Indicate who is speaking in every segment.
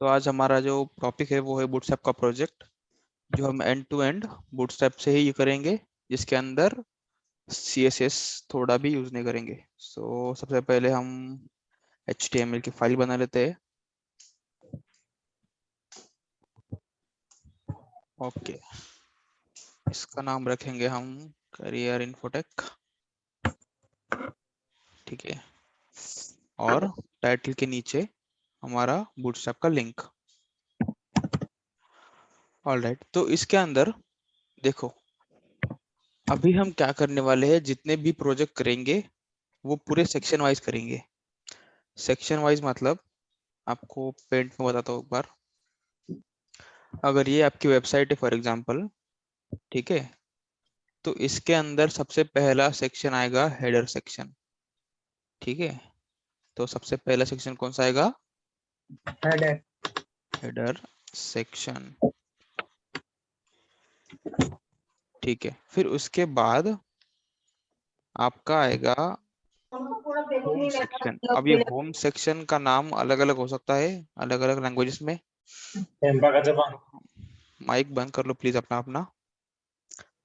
Speaker 1: तो आज हमारा जो टॉपिक है वो है बूटस्ट्रैप का प्रोजेक्ट, जो हम एंड टू एंड बूटस्ट्रैप से ही करेंगे, जिसके अंदर CSS थोड़ा भी यूज नहीं करेंगे। सबसे पहले हम HTML की फाइल बना लेते हैं। ओके, इसका नाम रखेंगे हम करियर इन्फोटेक, ठीक है। और टाइटल के नीचे हमारा बूटस्ट्रैप का लिंक। ऑलराइट, तो इसके अंदर देखो, अभी हम क्या करने वाले हैं, जितने भी प्रोजेक्ट करेंगे वो पूरे सेक्शन वाइज करेंगे। सेक्शन वाइज मतलब आपको पेंट में बताता हूँ एक बार। अगर ये आपकी वेबसाइट है फॉर एग्जांपल, ठीक है, तो इसके अंदर सबसे पहला सेक्शन आएगा हेडर सेक्शन, ठीक है। तो सबसे पहला सेक्शन कौन सा आएगा?
Speaker 2: हेडर।
Speaker 1: हेडर सेक्शन, ठीक है। फिर उसके बाद आपका आएगा होम सेक्शन। अब ये होम सेक्शन का नाम अलग अलग हो सकता है अलग अलग लैंग्वेजेस में। माइक बंद कर लो प्लीज अपना अपना।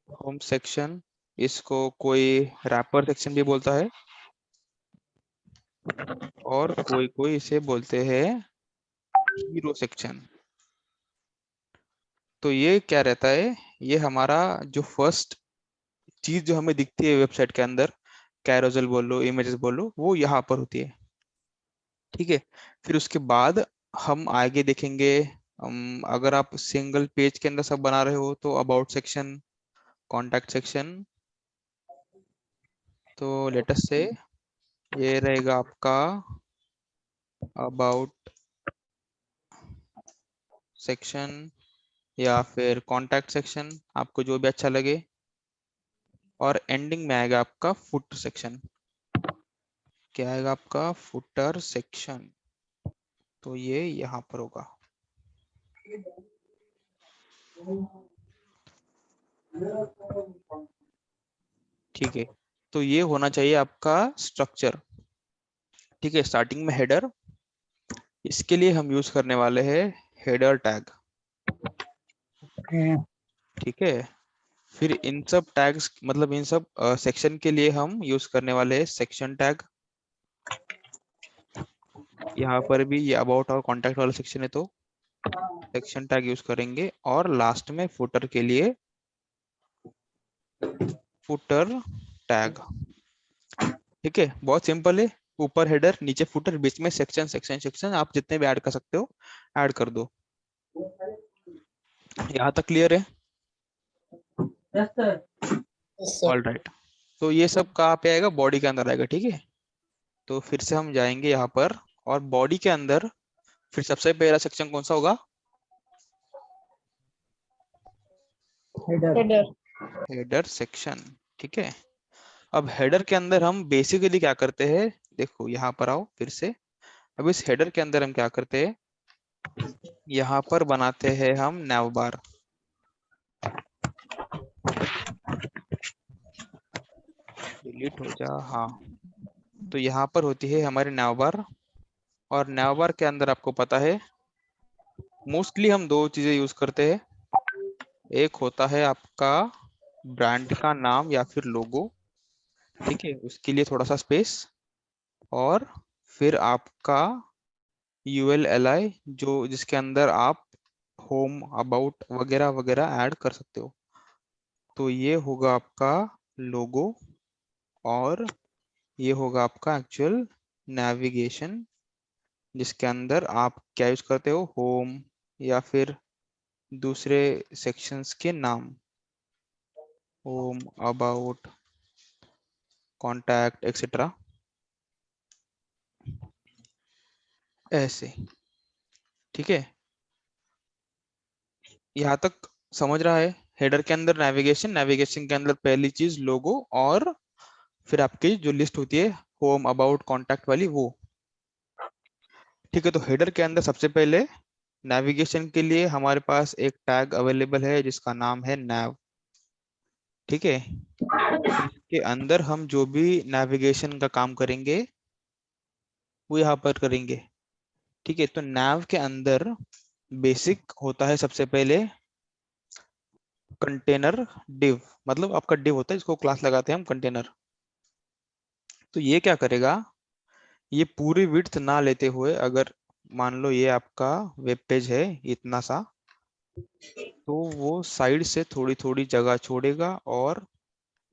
Speaker 1: होम सेक्शन, इसको कोई रैपर सेक्शन भी बोलता है और कोई कोई इसे बोलते हैं हीरो सेक्शन। तो ये क्या रहता है, ये हमारा जो फर्स्ट चीज जो हमें दिखती है वेबसाइट के अंदर, कैरोसेल बोलो इमेजेस बोलो, वो यहाँ पर होती है, ठीक है। फिर उसके बाद हम आगे देखेंगे, अगर आप सिंगल पेज के अंदर सब बना रहे हो तो अबाउट सेक्शन, कॉन्टैक्ट सेक्शन। तो लेटेस्ट से ये रहेगा आपका अबाउट सेक्शन या फिर कॉन्टैक्ट सेक्शन, आपको जो भी अच्छा लगे। और एंडिंग में आएगा आपका फुटर सेक्शन। क्या आएगा आपका? Footer section. तो ये यहाँ पर होगा, ठीक है। तो ये होना चाहिए आपका स्ट्रक्चर, ठीक है। स्टार्टिंग में हेडर, इसके लिए हम यूज करने वाले हैं हेडर टैग, ठीक है। फिर इन सब टैग्स मतलब इन सब सेक्शन के लिए हम यूज करने वाले हैं सेक्शन टैग। यहाँ पर भी ये अबाउट और कॉन्टैक्ट वाला सेक्शन है, तो सेक्शन टैग यूज करेंगे। और लास्ट में फुटर के लिए फुटर टैग, ठीक है। बहुत सिंपल है, ऊपर हेडर नीचे फुटर बीच में सेक्शन सेक्शन सेक्शन, आप जितने भी ऐड कर सकते हो ऐड कर दो। यहाँ तक क्लियर है? All right. तो ये सब कहाँ पे आएगा? बॉडी के अंदर आएगा, ठीक है। तो फिर से हम जाएंगे यहाँ पर, और बॉडी के अंदर फिर सबसे पहला सेक्शन कौन सा होगा?
Speaker 2: हेडर।
Speaker 1: हेडर सेक्शन, ठीक है। अब हेडर के अंदर हम बेसिकली क्या करते हैं, देखो यहाँ पर आओ फिर से। अब इस हेडर के अंदर हम क्या करते हैं, यहाँ पर बनाते हैं हम नैव बार, डिलीट हो जा, हाँ। तो यहाँ पर होती है हमारी नैव बार, और नैव बार के अंदर आपको पता है मोस्टली हम दो चीजें यूज करते हैं। एक होता है आपका ब्रांड का नाम या फिर लोगो, ठीक है, उसके लिए थोड़ा सा स्पेस। और फिर आपका ULLI, जो जिसके अंदर आप होम अबाउट वगैरह वगैरह ऐड कर सकते हो। तो ये होगा आपका लोगो, और ये होगा आपका एक्चुअल नेविगेशन, जिसके अंदर आप क्या यूज करते हो, होम या फिर दूसरे सेक्शंस के नाम, होम अबाउट कॉन्टैक्ट एक्सेट्रा, ऐसे, ठीक है। यहाँ तक समझ रहा है? हेडर के अंदर नेविगेशन, नेविगेशन के अंदर पहली चीज लोगो, और फिर आपकी जो लिस्ट होती है होम अबाउट कॉन्टैक्ट वाली, वो, ठीक है। तो हेडर के अंदर सबसे पहले नेविगेशन के लिए हमारे पास एक टैग अवेलेबल है जिसका नाम है nav, ठीक है। इसके अंदर हम जो भी नेविगेशन का काम करेंगे वो यहाँ पर करेंगे, ठीक है, तो nav के अंदर बेसिक होता है सबसे पहले कंटेनर div, मतलब आपका div होता है, इसको क्लास लगाते हैं हम कंटेनर। तो ये क्या करेगा, ये पूरी विड्थ ना लेते हुए, अगर मान लो ये आपका वेब पेज है इतना सा, तो वो साइड से थोड़ी थोड़ी जगह छोड़ेगा और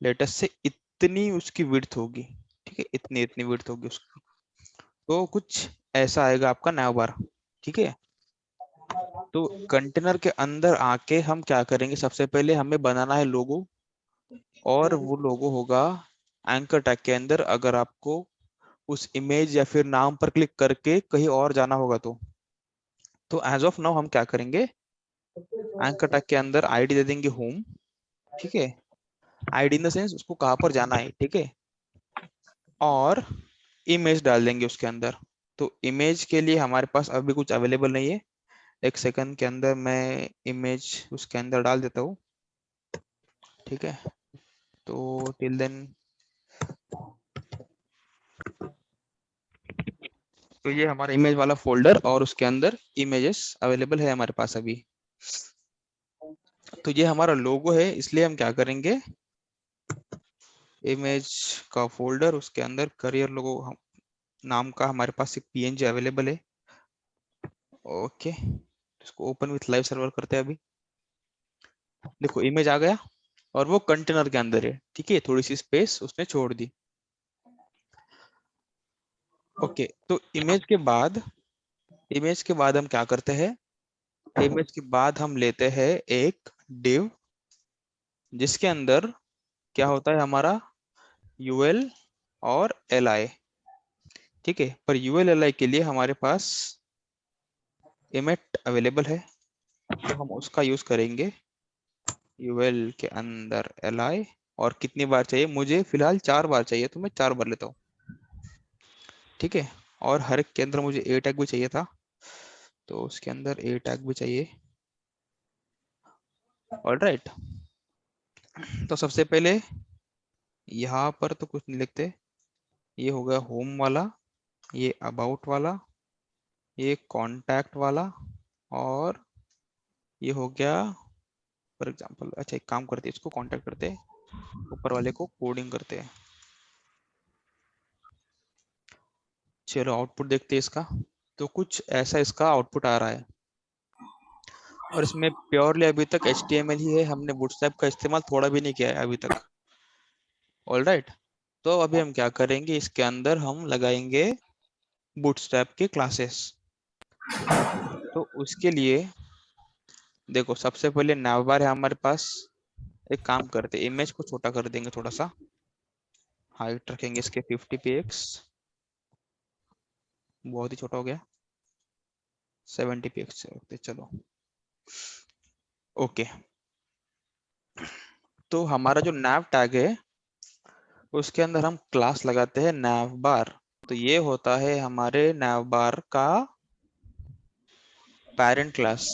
Speaker 1: लेटेस्ट से इतनी उसकी विड्थ होगी। ठीक है, इतनी इतनी विड्थ होगी उसकी। तो कुछ ऐसा आएगा आपका नैव बार। ठीक है, तो कंटेनर के अंदर आके हम क्या करेंगे, सबसे पहले हमें बनाना है लोगो, और वो लोगो होगा एंकर टैग के अंदर। अगर आपको उस इमेज या फिर नाम पर क्लिक करके कहीं और जाना होगा तो एज ऑफ नाउ हम क्या करेंगे, एंकर टैग के अंदर आईडी दे देंगे होम। ठीक है, आईडी इन द सेंस उसको कहाँ पर जाना है। ठीक है, और इमेज डाल देंगे उसके अंदर। तो इमेज के लिए हमारे पास अभी कुछ अवेलेबल नहीं है, एक सेकंड के अंदर मैं इमेज उसके अंदर डाल देता हूँ। ठीक है, तो टिल देन, तो ये हमारा इमेज वाला फोल्डर और उसके अंदर इमेजेस अवेलेबल है हमारे पास अभी। तो ये हमारा लोगो है, इसलिए हम क्या करेंगे, इमेज का फोल्डर, उसके अंदर करियर लोगो नाम का हमारे पास एक पीएनजी अवेलेबल है। ओके, इसको ओपन विथ लाइव सर्वर करते हैं अभी। देखो इमेज आ गया और वो कंटेनर के अंदर है। ठीक है, थोड़ी सी स्पेस उसने छोड़ दी। ओके, तो इमेज के बाद हम क्या करते हैं, इमेज के बाद हम लेते हैं एक div, जिसके अंदर क्या होता है हमारा यूएल और li। ठीक है, पर यूएल li के लिए हमारे पास इमेट अवेलेबल है, तो हम उसका यूज करेंगे यूएल के अंदर li। और कितनी बार चाहिए मुझे, फिलहाल 4 बार चाहिए, तो मैं 4 बार लेता हूँ। ठीक है, और हर एक के अंदर मुझे ए टैग भी चाहिए था, तो उसके अंदर ए टैग भी चाहिए। ऑलराइट, तो सबसे पहले यहाँ पर तो कुछ नहीं लिखते, ये हो गया होम वाला, ये अबाउट वाला, ये कॉन्टैक्ट वाला, और ये हो गया फॉर एग्जांपल। अच्छा, एक काम करते हैं, इसको कॉन्टैक्ट करते हैं, ऊपर वाले को कोडिंग करते हैं। चलो आउटपुट देखते हैं इसका। तो कुछ ऐसा इसका आउटपुट आ रहा है, और इसमें प्योरली अभी तक HTML ही है, हमने बूटस्ट्रैप का इस्तेमाल थोड़ा भी नहीं किया है अभी तक। ऑलराइट, तो अभी हम क्या करेंगे, इसके अंदर हम लगाएंगे बूटस्ट्रैप के क्लासेस। तो उसके लिए देखो, सबसे पहले नावबार है हमारे पास। एक काम करते, इमेज को छोटा कर देंगे थोड़ा सा, हाइट रखेंगे इसके 50 px, बहुत ही छोटा हो गया, 70 px रखते चलो। ओके, तो हमारा जो nav टैग है उसके अंदर हम क्लास लगाते हैं navbar। तो ये होता है हमारे navbar का पेरेंट क्लास।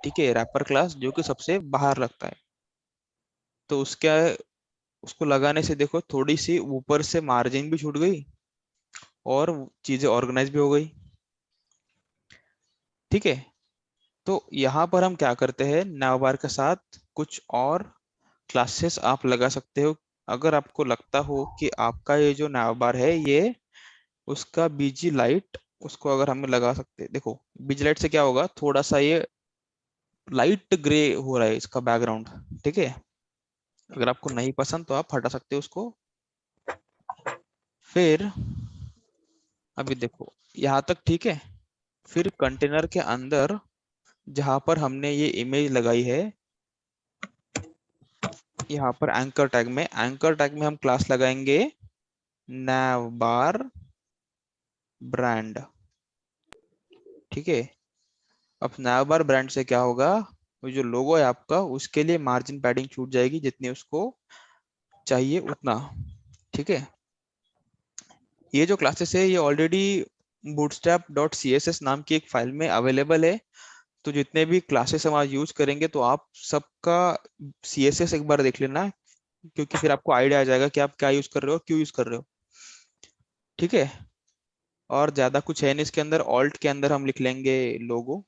Speaker 1: ठीक है, रैपर क्लास जो कि सबसे बाहर लगता है। तो उसको लगाने से देखो थोड़ी सी ऊपर से मार्जिन भी छूट गई और चीजें ऑर्गेनाइज भी हो गई। ठीक है, तो यहाँ पर हम क्या करते हैं, navbar के साथ कुछ और क्लासेस आप लगा सकते हो। अगर आपको लगता हो कि आपका ये जो navbar है ये उसका बीजी लाइट, उसको अगर हम लगा सकते हैं। देखो बीजी लाइट से क्या होगा, थोड़ा सा ये लाइट ग्रे हो रहा है इसका बैकग्राउंड। ठीक है, अगर आपको नहीं पसंद तो आप हटा सकते हो उसको। फिर अभी देखो यहाँ तक ठीक है। फिर कंटेनर के अंदर जहां पर हमने ये इमेज लगाई है, यहाँ पर एंकर टैग में हम क्लास लगाएंगे navbar ब्रांड। ठीक है, अब navbar ब्रांड से क्या होगा, वो जो लोगो है आपका उसके लिए मार्जिन पैडिंग छूट जाएगी जितनी उसको चाहिए उतना। ठीक है, ये जो क्लासेस है ये ऑलरेडी bootstrap.css नाम की एक फाइल में अवेलेबल है। तो जितने भी क्लासेस हम आज यूज करेंगे तो आप सबका CSS एक बार देख लेना, क्योंकि फिर आपको आइडिया आ जाएगा कि आप क्या यूज कर रहे हो और क्यों यूज कर रहे हो। ठीक है, और ज्यादा कुछ है नहीं इसके अंदर। ऑल्ट के अंदर हम लिख लेंगे लोगो,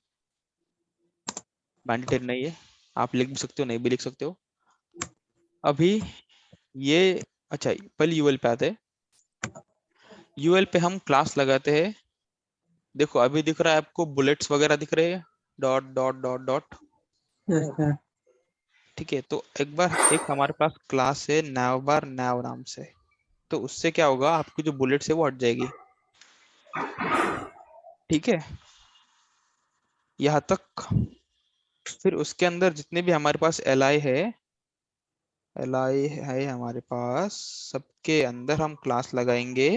Speaker 1: मैंडेटरी नहीं है, आप लिख भी सकते हो नहीं भी लिख सकते हो। अभी ये, अच्छा पहले यूएल पे आते हैं। यूएल पे हम क्लास लगाते हैं। देखो अभी दिख रहा है आपको बुलेट्स वगैरह दिख रहे हैं, dot dot dot dot.
Speaker 2: Yes sir.
Speaker 1: ठीक है, तो एक बार एक हमारे पास क्लास है नैवबार नैव नाम से। तो उससे क्या होगा, आपकी जो बुलेट्स है वो हट जाएगी। ठीक है, यहाँ तक। फिर उसके अंदर जितने भी हमारे पास एल आई है, एल आई है हमारे पास, सबके अंदर हम क्लास लगाएंगे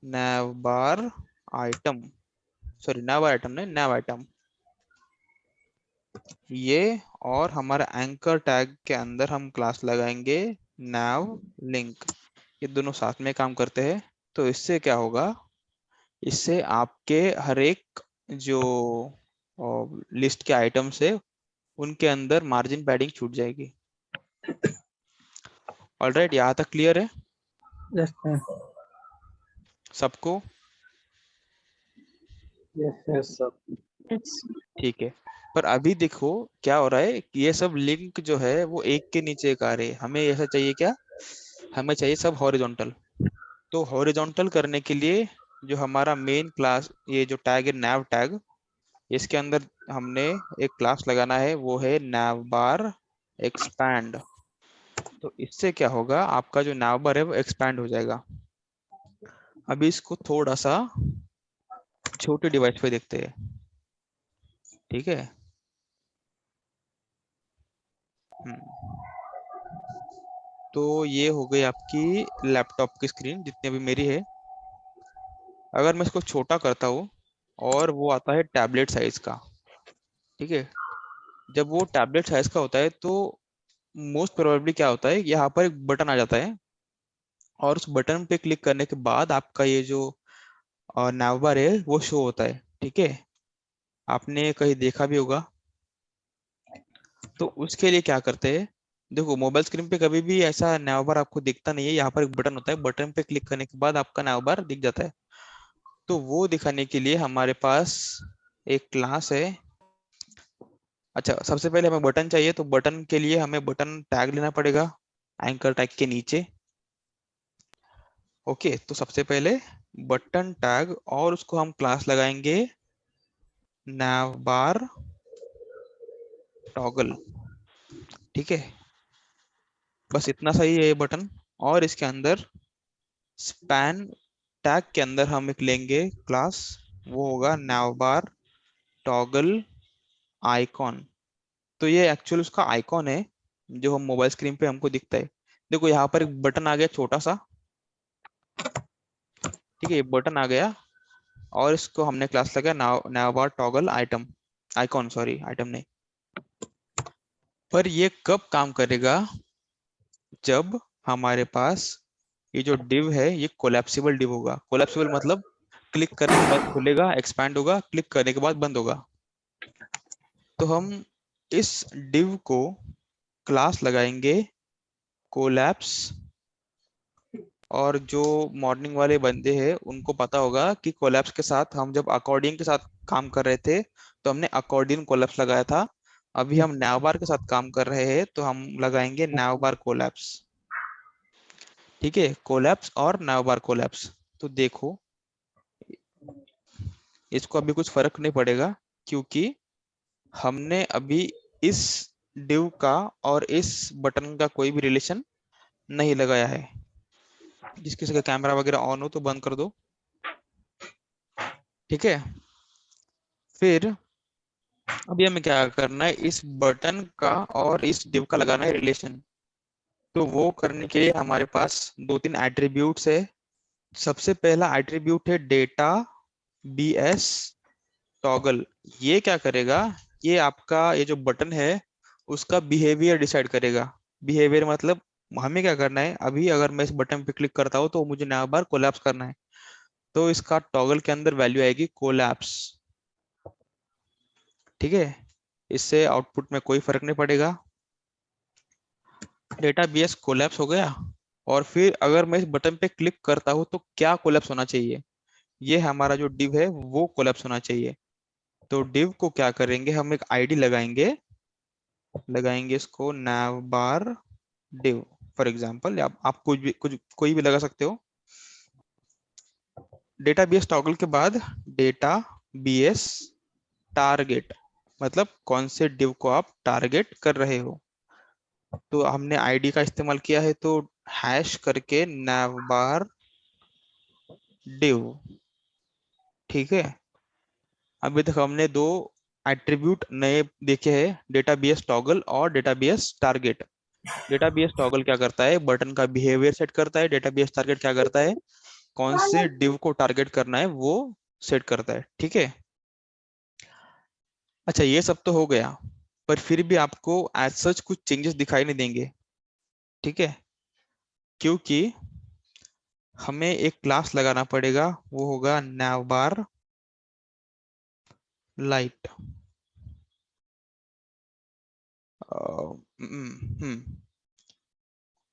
Speaker 1: नैवबार आइटम, सॉरी नैव आइटम नहीं, नैव आइटम ये। और हमारा एंकर टैग के अंदर हम क्लास लगाएंगे नैव लिंक। ये दोनों साथ में काम करते हैं। तो इससे क्या होगा, इससे आपके हर एक जो लिस्ट के आइटम्स है उनके अंदर मार्जिन पैडिंग छूट जाएगी। ऑलराइट, यहाँ तक क्लियर है
Speaker 2: यस सर।
Speaker 1: सबको?
Speaker 2: Yes yes sir.
Speaker 1: ठीक है, पर अभी देखो क्या हो रहा है कि ये सब लिंक जो है वो एक के नीचे एक आ रहे हैं। हमें ऐसा चाहिए क्या, हमें चाहिए सब हॉरिजॉन्टल। तो हॉरिजॉन्टल करने के लिए जो हमारा मेन क्लास, ये जो टैग है नैव टैग, इसके अंदर हमने एक क्लास लगाना है, वो है नैव बार एक्सपैंड। तो इससे क्या होगा, आपका जो नैव बार है वो एक्सपैंड हो जाएगा। अभी इसको थोड़ा सा छोटे डिवाइस पे देखते हैं। ठीक है, हम्म, तो ये हो गई आपकी लैपटॉप की स्क्रीन जितनी अभी मेरी है। अगर मैं इसको छोटा करता हूँ और वो आता है टैबलेट साइज का। ठीक है, जब वो टैबलेट साइज का होता है तो मोस्ट प्रोबेबली क्या होता है, यहाँ पर एक बटन आ जाता है और उस बटन पे क्लिक करने के बाद आपका ये जो नावबार है वो शो होता है। ठीक है, आपने कहीं देखा भी होगा। तो उसके लिए क्या करते हैं, देखो मोबाइल स्क्रीन पे कभी भी ऐसा नावबार आपको दिखता नहीं है। यहाँ पर एक बटन होता है, बटन पे क्लिक करने के बाद आपका नावबार दिख जाता है। तो वो दिखाने के लिए हमारे पास एक क्लास है। अच्छा, सबसे पहले हमें बटन चाहिए, तो बटन के लिए हमें बटन टैग लेना पड़ेगा एंकर टैग के नीचे। ओके, तो सबसे पहले बटन टैग और उसको हम क्लास लगाएंगे nav बार टॉगल। ठीक है, बस इतना सही है ये बटन। और इसके अंदर स्पैन टैग के अंदर हम एक लेंगे क्लास, वो होगा nav बार टॉगल आइकॉन। तो ये एक्चुअल उसका आइकॉन है जो हम मोबाइल स्क्रीन पे हमको दिखता है। देखो यहाँ पर एक बटन आ गया छोटा सा। ठीक है, ये बटन आ गया और इसको हमने क्लास लगाया now toggle item, icon, sorry item नहीं। पर ये कब काम करेगा, जब हमारे पास ये जो डिव है ये कोलैप्सिबल डिव होगा। कोलैप्सिबल मतलब क्लिक करने के बाद खुलेगा, एक्सपैंड होगा, क्लिक करने के बाद बंद होगा। तो हम इस डिव को क्लास लगाएंगे कोलैप्स। और जो मॉर्निंग वाले बंदे हैं उनको पता होगा कि कोलैप्स के साथ हम जब अकॉर्डियन के साथ काम कर रहे थे तो हमने अकॉर्डियन कोलैप्स लगाया था। अभी हम नैवबार के साथ काम कर रहे हैं तो हम लगाएंगे नैवबार कोलैप्स। ठीक है, कोलैप्स और नैवबार कोलैप्स। तो देखो इसको अभी कुछ फर्क नहीं पड़ेगा क्योंकि हमने अभी इस डिव का और इस बटन का कोई भी रिलेशन नहीं लगाया है। जिस किसी का कैमरा वगैरह ऑन हो तो बंद कर दो। ठीक है, फिर अभी हमें क्या करना है, इस बटन का और इस डिव का लगाना है रिलेशन। तो वो करने के लिए हमारे पास दो तीन एट्रीब्यूट्स है। सबसे पहला एट्रीब्यूट है डेटा बी एस टॉगल। ये क्या करेगा, ये आपका ये जो बटन है उसका बिहेवियर डिसाइड करेगा। बिहेवियर मतलब हमें क्या करना है, अभी अगर मैं इस बटन पे क्लिक करता हूँ तो मुझे नया बार कोलैप्स करना है, तो इसका टॉगल के अंदर वैल्यू आएगी कोलैप्स। ठीक है, इससे आउटपुट में कोई फर्क नहीं पड़ेगा। डेटा बेस कोलैप्स हो गया। और फिर अगर मैं इस बटन पे क्लिक करता हूँ तो क्या कोलैप्स होना चाहिए, ये हमारा जो div है वो कोलैप्स होना चाहिए। तो div को क्या करेंगे, हम एक आईडी लगाएंगे, इसको navbar div फॉर एग्जांपल, आप कुछ कोई भी लगा सकते हो। डेटाबेस टॉगल के बाद डेटा बीएस टारगेट, मतलब कौन से div को आप टारगेट कर रहे हो। तो हमने आईडी का इस्तेमाल किया है, तो हैश करके navbar div। ठीक है, अभी तक हमने दो एट्रीब्यूट नए देखे हैं, डेटाबेस टॉगल और डेटाबेस टारगेट। डेटाबेस टॉगल क्या करता है, बटन का बिहेवियर सेट करता है। डेटाबेस टारगेट क्या करता है, कौन से div को टारगेट करना है वो सेट करता है। ठीक है, अच्छा ये सब तो हो गया, पर फिर भी आपको एज सच कुछ चेंजेस दिखाई नहीं देंगे। ठीक है, क्योंकि हमें एक क्लास लगाना पड़ेगा, वो होगा navbar लाइट।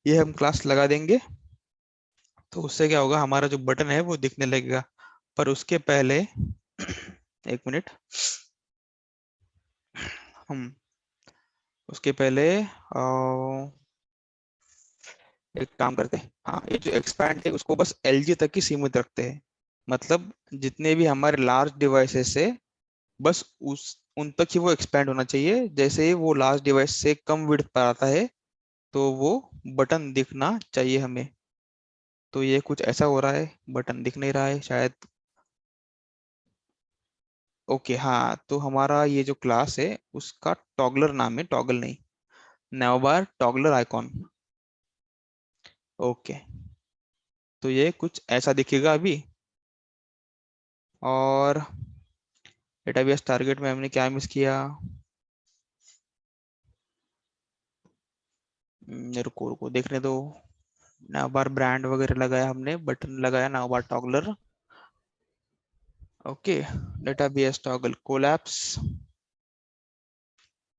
Speaker 1: ये हम क्लास लगा देंगे, तो उससे क्या होगा, हमारा जो बटन है वो दिखने लगेगा। पर उसके पहले एक मिनट, हम उसके पहले एक काम करते हैं, हाँ ये जो एक्सपैंड है उसको बस एलजी तक ही सीमित रखते हैं। मतलब जितने भी हमारे लार्ज डिवाइसेस है, बस उस उन तक ही वो एक्सपैंड होना चाहिए। जैसे ही वो लार्ज डिवाइस से कम विड्थ पर आता है, तो वो बटन दिखना चाहिए हमें। तो ये कुछ ऐसा हो रहा है, बटन दिख नहीं रहा है शायद। ओके हाँ, तो हमारा ये जो क्लास है उसका टॉगलर नाम है, टॉगल नहीं, नैवबार टॉगलर आइकॉन। ओके, तो ये कुछ ऐसा दिखेगा अभी। और डेटाबेस टारगेट में हमने क्या मिस किया, रुको रुको देखने दो। नैवबार ब्रांड वगैरह लगाया हमने, बटन लगाया नैवबार toggler. Okay, database toggle collapse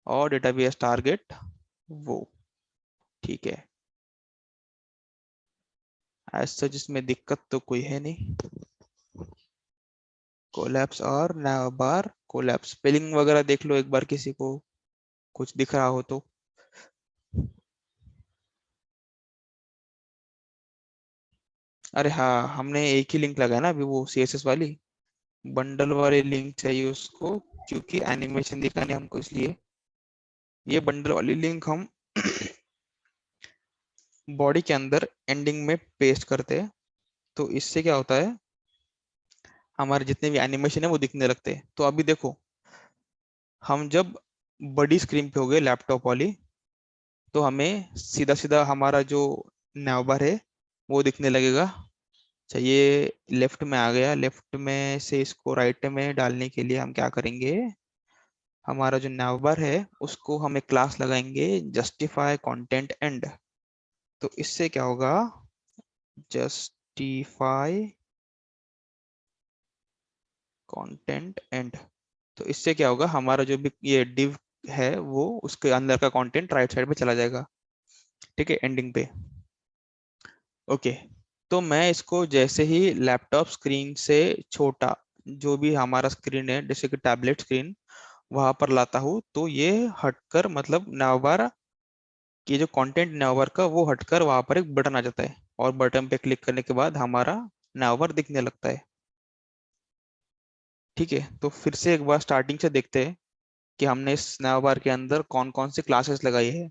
Speaker 1: और डेटाबेस टारगेट वो। ठीक है, ऐसा जिसमें दिक्कत तो कोई है नहीं। कोलैप्स और नैवबार कोलैप्स, स्पेलिंग वगैरह देख लो एक बार, किसी को कुछ दिख रहा हो तो। अरे हाँ, हमने एक ही लिंक लगाया ना अभी, वो सीएसएस वाली बंडल वाली लिंक चाहिए उसको, क्योंकि एनिमेशन दिखाने हमको, इसलिए ये बंडल वाली लिंक हम बॉडी के अंदर एंडिंग में पेस्ट करते हैं। तो इससे क्या होता है, हमारे जितने भी एनिमेशन है वो दिखने लगते हैं। तो अभी देखो, हम जब बड़ी स्क्रीन पे हो गए लैपटॉप वाली, तो हमें सीधा सीधा हमारा जो नैवबार है वो दिखने लगेगा। चाहिए लेफ्ट में आ गया, लेफ्ट में से इसको राइट में डालने के लिए हम क्या करेंगे, हमारा जो नैवबार है उसको हम एक क्लास लगाएंगे, जस्टिफाई कंटेंट एंड। तो इससे क्या होगा, जस्टिफाई कंटेंट एंड। तो इससे क्या होगा, हमारा जो भी ये डिव है वो उसके अंदर का कंटेंट राइट साइड पे चला जाएगा। ठीक है, एंडिंग पे। ओके, तो मैं इसको जैसे ही लैपटॉप स्क्रीन से छोटा जो भी हमारा स्क्रीन है, जैसे कि टैबलेट स्क्रीन, वहां पर लाता हूँ, तो ये हटकर, मतलब नैवबार, ये जो कंटेंट नैवबार का वो हटकर वहां पर एक बटन आ जाता है, और बटन पे क्लिक करने के बाद हमारा नैवबार दिखने लगता है। ठीक है, तो फिर से एक बार स्टार्टिंग से देखते हैं कि हमने इस नैवबार के अंदर कौन कौन सी क्लासेस लगाई है।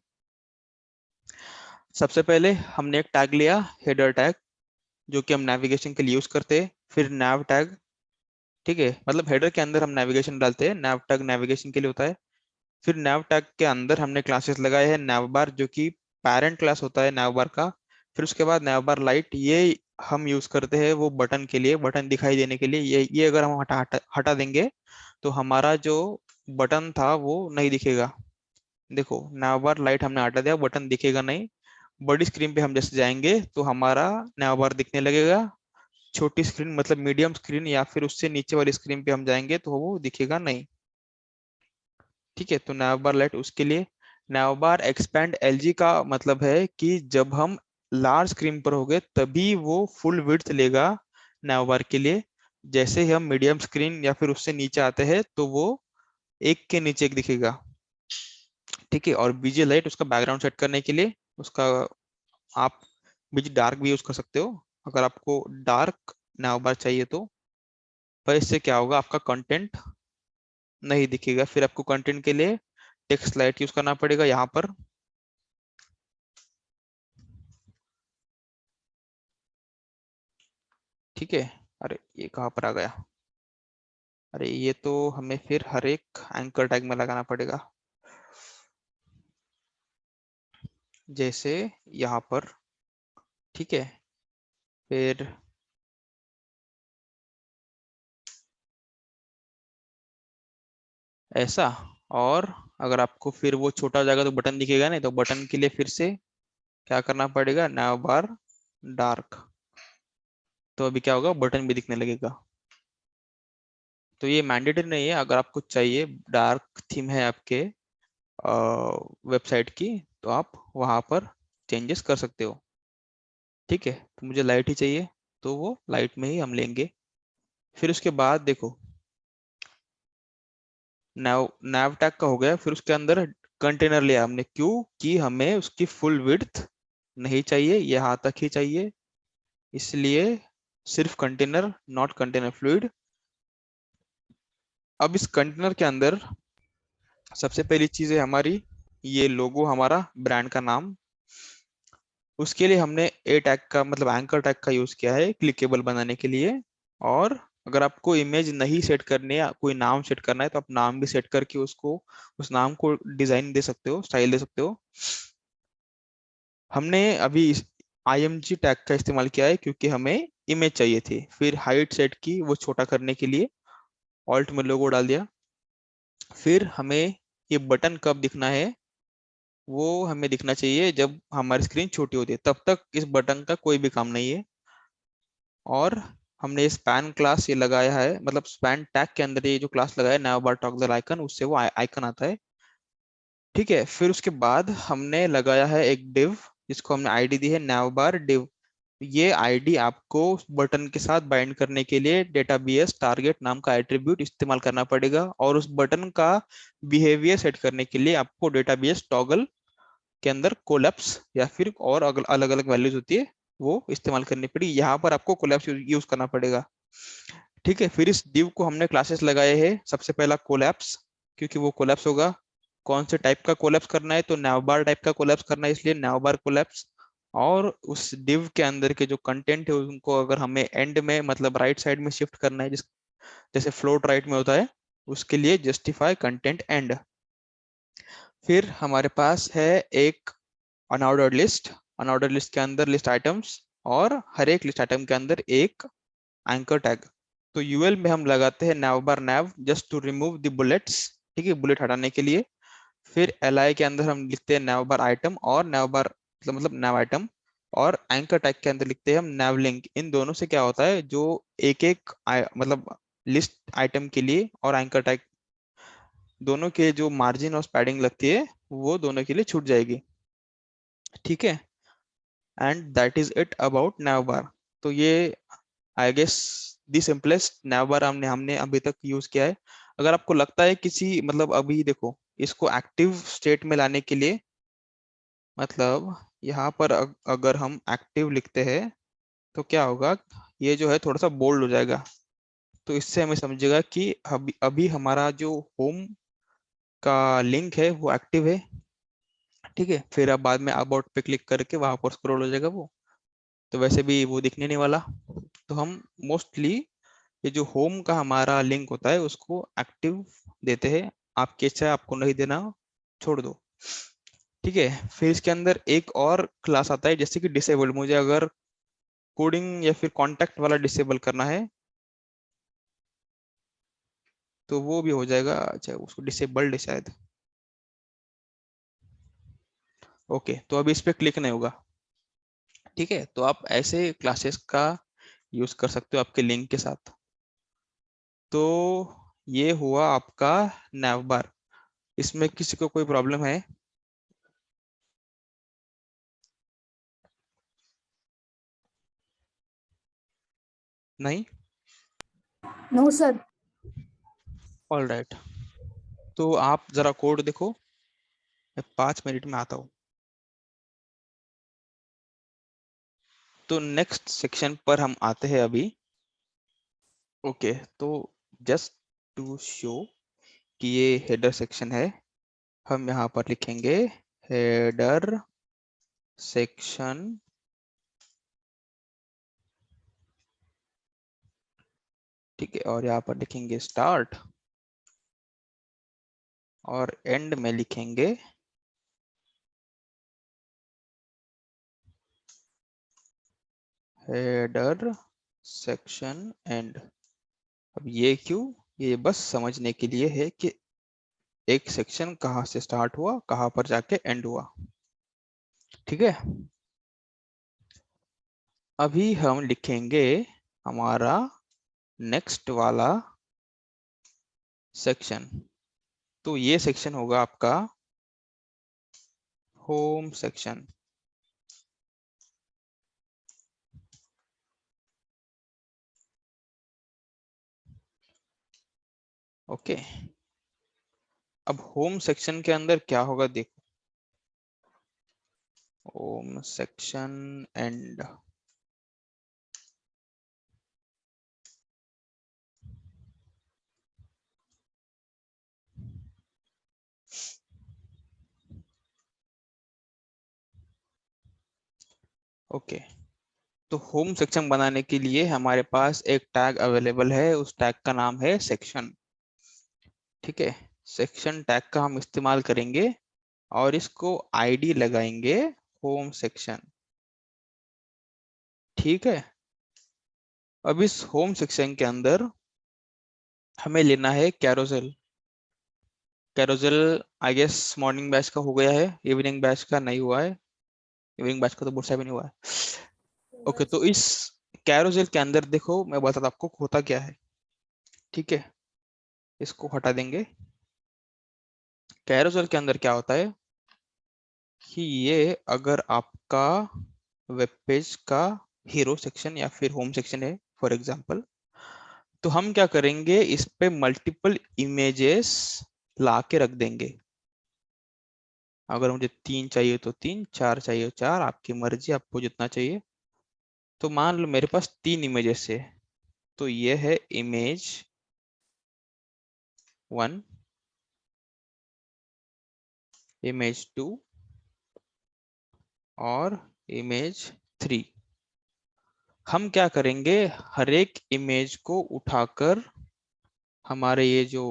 Speaker 1: सबसे पहले हमने एक टैग लिया, हेडर टैग, जो कि हम नेविगेशन के लिए यूज करते हैं। फिर नैव टैग, ठीक है, मतलब हेडर के अंदर हम नेविगेशन डालते हैं, नैव टैग नेविगेशन के लिए होता है। फिर नैव टैग के अंदर हमने क्लासेस लगाए हैं, नैवबार जो कि पेरेंट क्लास होता है नैवबार का। फिर उसके बाद नैवबार लाइट, ये हम यूज करते हैं वो बटन के लिए, बटन दिखाई देने के लिए। ये अगर हम हटा देंगे, तो हमारा जो बटन था वो नहीं दिखेगा। देखो, नैवबार लाइट हमने हटा दिया, बटन दिखेगा नहीं। बड़ी स्क्रीन पे हम जैसे जाएंगे तो हमारा नैवबार दिखने लगेगा। छोटी स्क्रीन मतलब मीडियम स्क्रीन या फिर उससे नीचे वाली स्क्रीन पे हम जाएंगे तो वो दिखेगा नहीं। ठीक है, तो नैवबार लाइट उसके लिए। नैवबार एक्सपैंड एलजी का मतलब है कि जब हम लार्ज स्क्रीन पर होंगे तभी वो फुल विड्थ लेगा नैवबार के लिए। जैसे ही हम मीडियम स्क्रीन या फिर उससे नीचे आते हैं तो वो एक के नीचे एक दिखेगा। ठीक है, और बीजी लाइट उसका बैकग्राउंड सेट करने के लिए उसका आप बीजी डार्क भी यूज कर सकते हो अगर आपको डार्क नाव बार चाहिए तो। पर इससे क्या होगा, आपका कंटेंट नहीं दिखेगा, फिर आपको कंटेंट के लिए टेक्स्ट लाइट यूज करना पड़ेगा यहाँ पर। ठीक है, अरे ये कहाँ पर आ गया, अरे ये तो हमें फिर हर एक एंकर टैग में लगाना पड़ेगा। जैसे यहाँ पर, ठीक है, फिर ऐसा। और अगर आपको फिर वो छोटा हो जाएगा तो बटन दिखेगा नहीं, तो बटन के लिए फिर से क्या करना पड़ेगा, नाव बार डार्क। तो अभी क्या होगा, बटन भी दिखने लगेगा। तो ये मैंडेटरी नहीं है, अगर आपको चाहिए डार्क थीम है आपके वेबसाइट की तो आप वहां पर चेंजेस कर सकते हो। ठीक है, तो मुझे लाइट ही चाहिए तो वो लाइट में ही हम लेंगे। फिर उसके बाद देखो, नैव नैव टैग का हो गया, फिर उसके अंदर कंटेनर लिया हमने, क्यों कि हमें उसकी फुल विड्थ नहीं चाहिए, यहाँ तक ही चाहिए, इसलिए सिर्फ कंटेनर, नॉट कंटेनर फ्लूइड। अब इस कंटेनर के अंदर सबसे पहली चीज है हमारी ये लोगो, हमारा ब्रांड का नाम। उसके लिए हमने ए टैग का मतलब एंकर टैग का यूज किया है क्लिकेबल बनाने के लिए। और अगर आपको इमेज नहीं सेट करनी है, कोई नाम सेट करना है, तो आप नाम भी सेट करके उसको, उस नाम को डिजाइन दे सकते हो, स्टाइल दे सकते हो। हमने अभी इस IMG टैग का इस्तेमाल किया है क्योंकि हमें इमेज चाहिए थी। फिर हाइट सेट की, वो छोटा करने के लिए ऑल्ट में लोगो डाल दिया। फिर हमें ये बटन कब दिखना है, वो हमें दिखना चाहिए जब हमारी स्क्रीन छोटी होती है, तब तक इस बटन का कोई भी काम नहीं है। और हमने स्पैन क्लास ये लगाया है, मतलब स्पैन टैग के अंदर ये जो क्लास लगाया है नाउ बार टॉगल आइकन, उससे वो आइकन आता है। ठीक है, फिर उसके बाद हमने लगाया है एक डिव, जिसको हमने आईडी दी है नाउ बार डिव। ये आईडी आपको उस बटन के साथ बाइंड करने के लिए डेटाबेस टारगेट नाम का एट्रीब्यूट इस्तेमाल करना पड़ेगा, और उस बटन का बिहेवियर सेट करने के लिए आपको डेटाबेस टॉगल के अंदर कोलैप्स या फिर और अलग अलग वैल्यूज होती है वो इस्तेमाल करनी पड़ी, यहाँ पर आपको कोलैप्स यूज करना पड़ेगा। ठीक है, फिर इस div को हमने क्लासेस लगाए हैं, सबसे पहला कोलैप्स, क्योंकि वो कोलैप्स होगा। कौन से टाइप का कोलैप्स करना है, तो नैवबार टाइप का कोलैप्स करना है, इसलिए नैवबार कोलैप्स। और उस div के अंदर के जो कंटेंट है उनको अगर हमें एंड में मतलब राइट साइड में शिफ्ट करना है, जैसे फ्लोट राइट में होता है, उसके लिए जस्टिफाई कंटेंट एंड। फिर हमारे पास है एक अनऑर्डर्ड लिस्ट। अनऑर्डर्ड लिस्ट के अंदर लिस्ट आइटम्स, और हर एक लिस्ट आइटम के अंदर एक एंकर टैग। तो यूएल में हम लगाते हैं nav bar nav just to remove the bullets, ठीक है, बुलेट हटाने के लिए। फिर एल आई के अंदर हम लिखते हैं nav बार आइटम और nav बार मतलब nav आइटम। और एंकर टैग के अंदर लिखते हैं हम nav लिंक। इन दोनों से क्या होता है, जो एक एक मतलब लिस्ट आइटम के लिए और एंकर टैग दोनों के जो मार्जिन और पैडिंग लगती है, वो दोनों के लिए छूट जाएगी। ठीक है, and that is it about nav बार। तो ये आई गेस दी सिंपलेस्ट नैव बार हमने हमने अभी तक यूज किया है। अगर आपको लगता है किसी मतलब अभी देखो, इसको एक्टिव स्टेट में लाने के लिए, मतलब यहाँ पर अगर हम एक्टिव लिखते हैं तो क्या होगा, ये जो है थोड़ा सा बोल्ड हो जाएगा। तो इससे हमें समझेगा कि अभी अभी हमारा जो होम का लिंक है वो एक्टिव है। ठीक है, फिर अब बाद में अबाउट पे क्लिक करके वहां पर स्क्रॉल हो जाएगा वो, तो वैसे भी वो दिखने नहीं वाला। तो हम मोस्टली ये जो होम का हमारा लिंक होता है उसको एक्टिव देते हैं। आपकी इच्छा है, आपको नहीं देना छोड़ दो। ठीक है, फिर इसके अंदर एक और क्लास आता है जैसे कि डिसेबल्ड। मुझे अगर कोडिंग या फिर कॉन्टैक्ट वाला डिसेबल करना है तो वो भी हो जाएगा। अच्छा, उसको डिसेबल्ड है शायद। ओके, तो अभी इस पे क्लिक नहीं होगा। ठीक है, तो आप ऐसे क्लासेस का यूज कर सकते हो आपके लिंक के साथ। तो ये हुआ आपका नैवबार। इसमें किसी को कोई प्रॉब्लम है? नहीं?
Speaker 3: No sir.
Speaker 1: ऑल राइट, तो आप जरा कोड देखो, मैं 5 मिनट में आता हूँ। तो नेक्स्ट सेक्शन पर हम आते हैं अभी। ओके, तो जस्ट टू शो कि ये हेडर सेक्शन है, हम यहाँ पर लिखेंगे हेडर सेक्शन, ठीक है, और यहाँ पर लिखेंगे स्टार्ट, और एंड में लिखेंगे हेडर सेक्शन एंड। अब ये क्यों? ये बस समझने के लिए है कि एक सेक्शन कहाँ से स्टार्ट हुआ, कहाँ पर जाके एंड हुआ, ठीक है। अभी हम लिखेंगे हमारा नेक्स्ट वाला सेक्शन। तो ये सेक्शन होगा आपका होम सेक्शन। ओके, अब होम सेक्शन के अंदर क्या होगा देखो, होम सेक्शन एंड। ओके, तो होम सेक्शन बनाने के लिए हमारे पास एक टैग अवेलेबल है, उस टैग का नाम है सेक्शन, ठीक है। सेक्शन टैग का हम इस्तेमाल करेंगे और इसको आईडी लगाएंगे होम सेक्शन, ठीक है। अब इस होम सेक्शन के अंदर हमें लेना है carousel. Carousel I guess morning batch का हो गया है, इवनिंग बैच का नहीं हुआ है, इवनिंग बैच का तो बुरसा भी नहीं हुआ है। ओके, तो इस कैरोसेल के अंदर देखो, मैं बताता आपको होता क्या है, ठीक है। इसको हटा देंगे। कैरोसेल के अंदर क्या होता है कि ये अगर आपका वेब पेज का हीरो सेक्शन या फिर होम सेक्शन है फॉर एग्जांपल, तो हम क्या करेंगे, इस पे मल्टीपल इमेजेस ला के रख देंगे। अगर मुझे 3 चाहिए तो 3, 4 चाहिए तो 4, आपकी मर्जी, आपको जितना चाहिए। तो मान लो मेरे पास 3 इमेजेस है, तो ये है इमेज 1, इमेज 2 और इमेज 3। हम क्या करेंगे, हर एक इमेज को उठाकर हमारे ये जो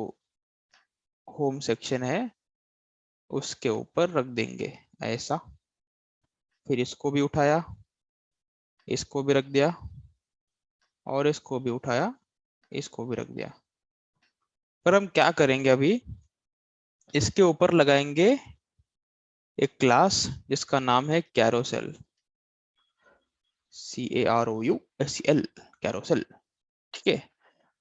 Speaker 1: होम सेक्शन है उसके ऊपर रख देंगे, ऐसा। फिर इसको भी उठाया, इसको भी रख दिया, और इसको भी उठाया, इसको भी रख दिया। पर हम क्या करेंगे अभी, इसके ऊपर लगाएंगे एक क्लास जिसका नाम है कैरोसेल, CAROUSEL, कैरोसेल, ठीक है।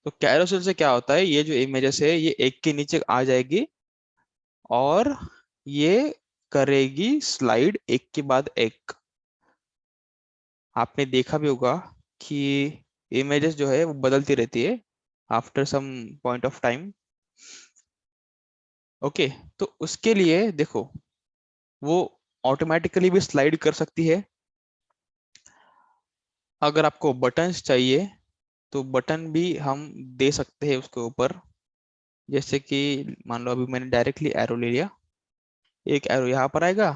Speaker 1: तो कैरोसेल से क्या होता है, ये जो इमेजेस है ये एक के नीचे आ जाएगी और ये करेगी स्लाइड एक के बाद एक। आपने देखा भी होगा कि इमेजेस जो है वो बदलती रहती है after some point of time. Okay, तो उसके लिए देखो, वो ऑटोमेटिकली भी स्लाइड कर सकती है। अगर आपको बटन्स चाहिए तो बटन भी हम दे सकते हैं उसके ऊपर। जैसे कि मान लो अभी मैंने डायरेक्टली एरो ले लिया, एक एरो यहाँ पर आएगा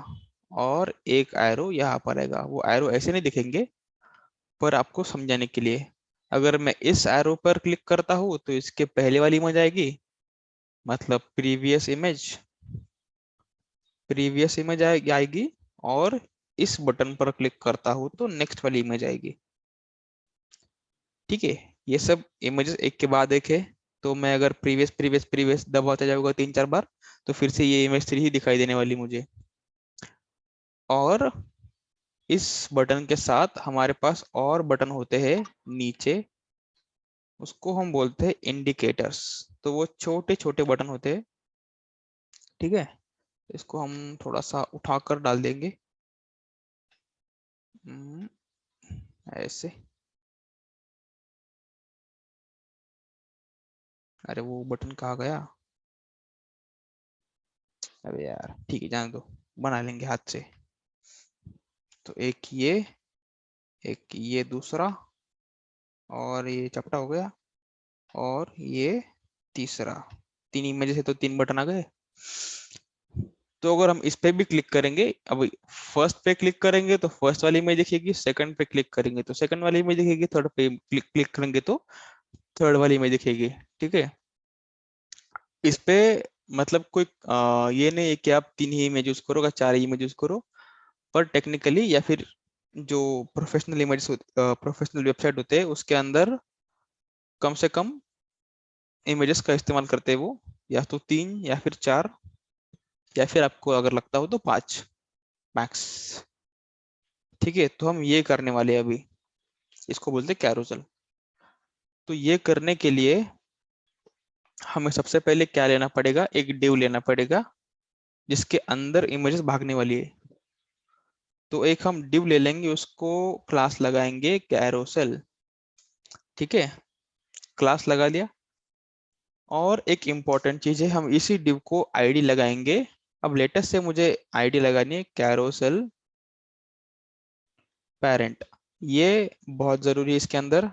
Speaker 1: और एक एरो यहाँ पर आएगा। वो एरो ऐसे नहीं दिखेंगे, पर आपको समझाने के लिए, अगर मैं इस एरो पर क्लिक करता हूँ तो इसके पहले वाली इमेज आएगी, मतलब प्रीवियस इमेज आएगी, और इस बटन पर क्लिक करता हूँ तो नेक्स्ट वाली इमेज आएगी, ठीक है। ये सब इमेजेस एक के बाद एक है। तो मैं अगर प्रीवियस प्रीवियस प्रीवियस दबाता जाऊंगा 3-4 बार, तो फिर से ये इमेज 3 ही दिखाई देने वाली मुझे। और इस बटन के साथ हमारे पास और बटन होते हैं नीचे, उसको हम बोलते हैं इंडिकेटर्स। तो वो छोटे छोटे बटन होते हैं, ठीक है। इसको हम थोड़ा सा उठाकर डाल देंगे, ऐसे। अरे वो बटन कहाँ गया? अरे यार ठीक है, जाने दो, बना लेंगे हाथ से। तो एक ये दूसरा, और ये चपटा हो गया, और ये तीसरा। तीन इमेजेस है तो तीन बटन आ गए। तो अगर हम इस पे भी क्लिक करेंगे, अब फर्स्ट पे क्लिक करेंगे तो फर्स्ट वाली इमेज दिखेगी, सेकंड पे क्लिक करेंगे तो सेकंड वाली इमेज दिखेगी, थर्ड पे क्लिक क्लिक करेंगे तो थर्ड वाली इमेज दिखेगी। ठीक है। इस पे मतलब कोई ये नहीं है कि आप तीन ही इमेज यूज करो या चार ही इमेज यूज करो, पर टेक्निकली या फिर जो प्रोफेशनल इमेज प्रोफेशनल वेबसाइट होते हैं उसके अंदर कम से कम इमेजेस का इस्तेमाल करते हैं वो, या तो तीन या फिर चार, या फिर आपको अगर लगता हो तो पांच मैक्स। ठीक है, तो हम ये करने वाले हैं अभी, इसको बोलते हैं कैरोसल। तो ये करने के लिए हमें सबसे पहले क्या लेना पड़ेगा, एक डिव लेना पड़ेगा जिसके अंदर इमेजेस भागने वाली है। तो एक हम डिव ले लेंगे, उसको क्लास लगाएंगे कैरोसेल। ठीक है, क्लास लगा लिया। और एक इम्पॉर्टेंट चीज है, हम इसी डिव को आईडी लगाएंगे। अब लेटेस्ट से मुझे आईडी लगानी है कैरोसेल पेरेंट। ये बहुत जरूरी है इसके अंदर,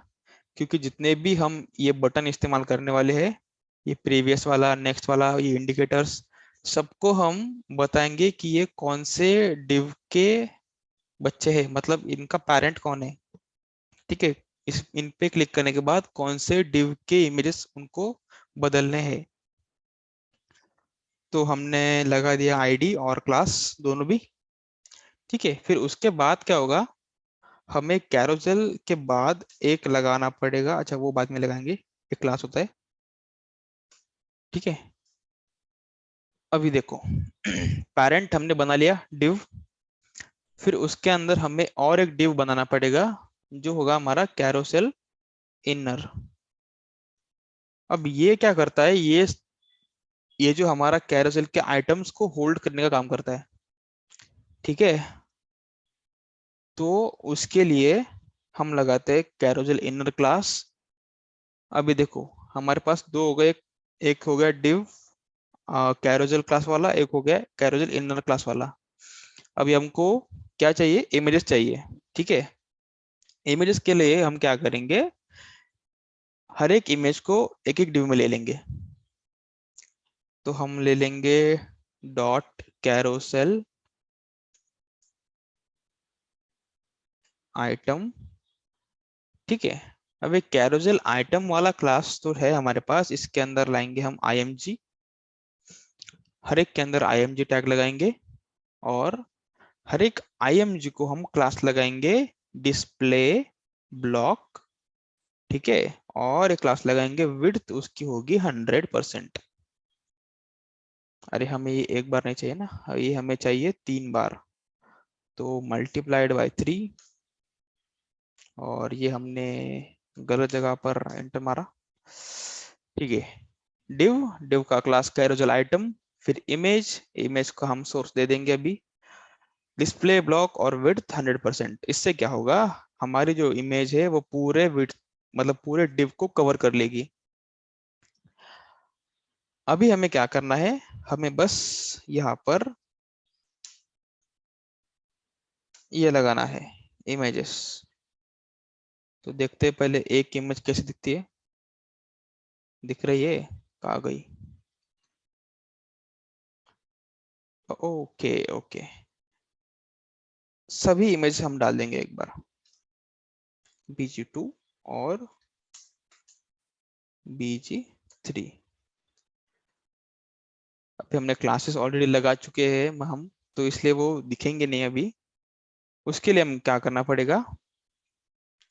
Speaker 1: क्योंकि जितने भी हम ये बटन इस्तेमाल करने वाले हैं, ये प्रीवियस वाला, नेक्स्ट वाला, ये इंडिकेटर्स, सबको हम बताएंगे कि ये कौन से डिव के बच्चे हैं, मतलब इनका पेरेंट कौन है। ठीक है, इस इन पे क्लिक करने के बाद कौन से डिव के इमेजेस उनको बदलने हैं। तो हमने लगा दिया आईडी और क्लास दोनों भी। ठीक है, फिर उसके बाद क्या होगा, हमें कैरोसेल के बाद एक लगाना पड़ेगा, अच्छा वो बाद में लगाएंगे, एक क्लास होता है। ठीक है, अभी देखो पेरेंट हमने बना लिया डिव, फिर उसके अंदर हमें और एक डिव बनाना पड़ेगा जो होगा हमारा कैरोसेल इनर। अब ये क्या करता है, ये जो हमारा कैरोसेल के आइटम्स को होल्ड करने का काम करता है। ठीक है, तो उसके लिए हम लगाते हैं कैरोसेल इनर क्लास। अभी देखो हमारे पास दो हो गए, एक हो गया डिव कैरोसेल क्लास वाला, एक हो गया कैरोसेल इनर क्लास वाला। अभी हमको क्या चाहिए, इमेजेस चाहिए। ठीक है, इमेजेस के लिए हम क्या करेंगे, हर एक इमेज को एक एक डिव में ले लेंगे। तो हम ले लेंगे डॉट कैरोसेल आइटम। ठीक है, अब एक कैरोसेल आइटम वाला क्लास तो है हमारे पास, इसके अंदर लाएंगे हम img, हर एक के अंदर img टैग लगाएंगे, और हर एक img को हम क्लास लगाएंगे डिस्प्ले ब्लॉक। ठीक है, और एक क्लास लगाएंगे विड्थ, उसकी होगी 100%। अरे हमें ये एक बार नहीं चाहिए ना, ये हमें चाहिए तीन बार। तो मल्टीप्लाइड बाय 3, और ये हमने गलत जगह पर एंटर मारा। ठीक है, डिव डिव का क्लास कैरोसेल आइटम, फिर इमेज, इमेज का हम सोर्स दे देंगे अभी डिस्प्ले ब्लॉक, और विड्थ 100%। इससे क्या होगा, हमारी जो इमेज है वो पूरे विड्थ मतलब पूरे डिव को कवर कर लेगी। अभी हमें क्या करना है, हमें बस यहाँ पर ये लगाना है इमेजेस। तो देखते हैं पहले एक इमेज कैसे दिखती है, दिख रही है, कहाँ गई? ओके ओके, सभी इमेज हम डाल देंगे एक बार, bg2 और bg3। अभी हमने क्लासेस ऑलरेडी लगा चुके हैं हम, तो इसलिए वो दिखेंगे नहीं अभी। उसके लिए हम क्या करना पड़ेगा,